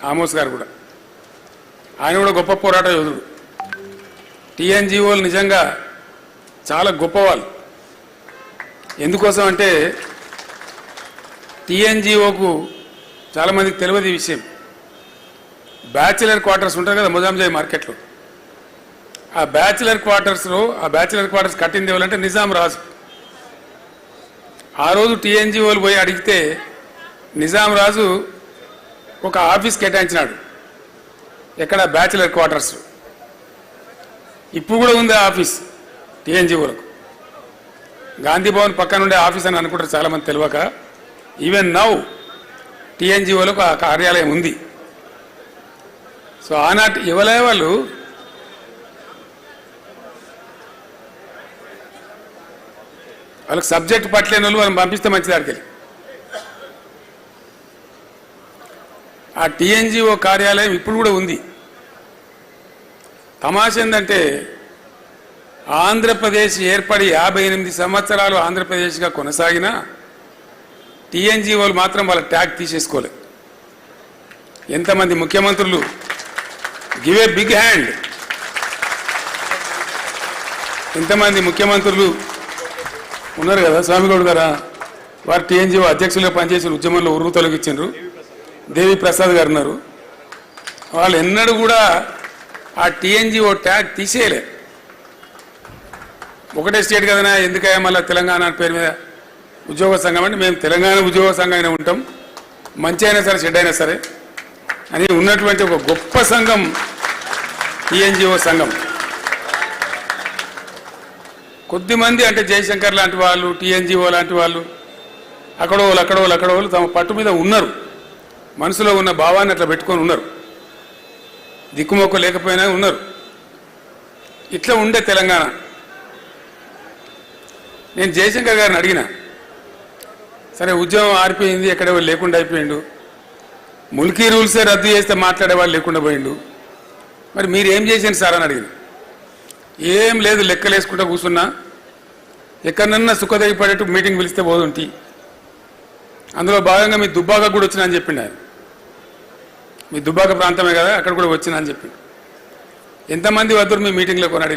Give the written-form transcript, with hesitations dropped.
ఆమోస్ గారు కూడా, ఆయన కూడా గొప్ప పోరాట యోధుడు. టీఎన్జిఓలు నిజంగా చాలా గొప్పవాళ్ళు. ఎందుకోసం అంటే టీఎన్జిఓకు చాలామందికి తెలియదు ఈ విషయం. బ్యాచిలర్ క్వార్టర్స్ ఉంటారు కదా మొజాంజాయి మార్కెట్లో, ఆ బ్యాచిలర్ క్వార్టర్స్ కట్టింది ఎవరంటే నిజాం రాజు. ఆ రోజు టీఎన్జిఓలు పోయి అడిగితే నిజాం రాజు ఒక ఆఫీస్ కేటాయించినాడు. ఎక్కడ? Bachelor quarters. ఇప్పుడు కూడా ఉంది ఆ ఆఫీస్ టీఎన్జిఓలకు. గాంధీ భవన్ పక్కన ఉండే ఆఫీస్ అని అనుకుంటారు చాలామంది తెలియక. ఈవెన్ నౌ టీఎన్జిఓలకు ఆ కార్యాలయం ఉంది. సో ఆనాటి ఇవ్వలే వాళ్ళు వాళ్ళకి సబ్జెక్ట్ పట్టలేని వాళ్ళు వాళ్ళని పంపిస్తే మంచిది అడిగి. ఆ టీఎన్జిఓ కార్యాలయం ఇప్పుడు కూడా ఉంది. తమాష ఏంటంటే ఆంధ్రప్రదేశ్ ఏర్పడి 58 సంవత్సరాలు ఆంధ్రప్రదేశ్గా కొనసాగినా టీఎన్జిఓలు మాత్రం వాళ్ళ ట్యాగ్ తీసేసుకోలేదు. ఎంతమంది ముఖ్యమంత్రులు, గివ్ ఏ బిగ్ హ్యాండ్, ఎంతమంది ముఖ్యమంత్రులు ఉన్నారు కదా. స్వామిగౌడ్ గారా వారు టీఎన్జిఓ అధ్యక్షులుగా పనిచేసిన ఉద్యమంలో ఉరుగు తొలగించారు. దేవి ప్రసాద్ గారు ఉన్నారు. వాళ్ళు ఎన్నడూ కూడా ఆ టీఎన్జిఓ ట్యాగ్ తీసేయలే. ఒకటే స్టేట్ కదనా, ఎందుకయ్యా మళ్ళీ తెలంగాణ పేరు మీద ఉద్యోగ సంఘం అంటే మేము తెలంగాణ ఉద్యోగ సంఘంగానే ఉంటాం, మంచి అయినా సరే చెడ్డ అయినా సరే అని ఉన్నటువంటి ఒక గొప్ప సంఘం టీఎన్జిఓ సంఘం. కొద్దిమంది అంటే జయశంకర్ లాంటి వాళ్ళు, టీఎన్జిఓ లాంటి వాళ్ళు అక్కడోళ్ళు తమ పట్టు మీద ఉన్నారు. మనసులో ఉన్న భావాన్ని అట్లా పెట్టుకొని ఉన్నారు. దిక్కుమొక్క లేకపోయినా ఉన్నారు. ఇట్లా ఉండే తెలంగాణ. నేను జయశంకర్ గారిని అడిగిన, సరే ఉద్యమం ఆరిపోయింది, ఎక్కడ లేకుండా అయిపోయిండు, ముల్కీ రూల్సే రద్దు చేస్తే మాట్లాడేవాళ్ళు లేకుండా పోయిండు, మరి మీరు ఏం చేశారు సార్ అని అడిగిన. ఏం లేదు, లెక్కలేసుకుంటూ కూర్చున్నా, ఎక్కడన్నా సుఖదగి పడేట్టు మీటింగ్ పిలిస్తే పోదుంటి, అందులో భాగంగా మీ దుబ్బాక కూడా వచ్చినా అని చెప్పిండు ఆయన. మీ దుబ్బాక ప్రాంతమే కదా, అక్కడ కూడా వచ్చినా అని చెప్పిండు. ఎంతమంది వద్దరు మీ మీటింగ్లో కొన్నాడు.